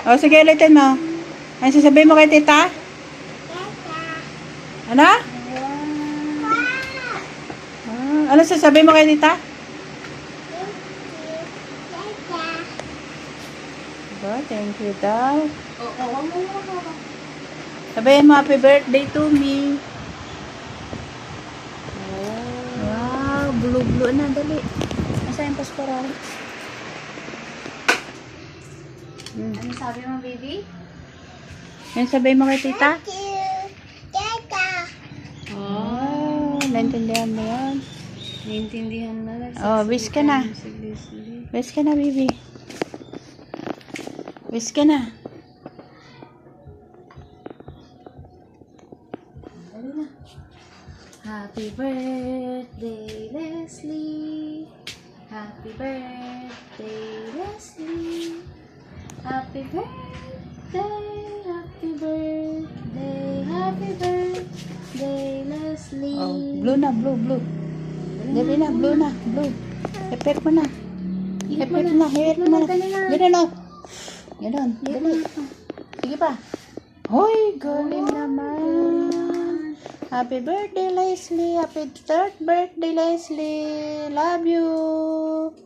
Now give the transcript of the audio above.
O, sige, ulitin mo. Ano sasabihin mo kay tita? Ano? Ano sasabihin mo kay tita? Diba? Thank you daw. Sabihin mo, happy birthday to me. Wow, blue-blue na. Dali. Asa yung pasporal? Ano sabi mo, baby? Yan sabihin mo kay tita? Oh, Naintindihan mo yan? naintindihan na. Oh, wish ka na. Wish ka na, baby. Wish ka na. Happy birthday, Leslie. Happy birthday, Leslie. Happy birthday, happy birthday, happy birthday, Leslie. Oh, blue na, blue. Dali na, blue na, blue. Epek mo na. Epek mo na, hit mo na. Ganun na. Ganun, dali. Sige pa. Hoy, galing naman. Happy birthday, Leslie. Happy third birthday, Leslie. Love you.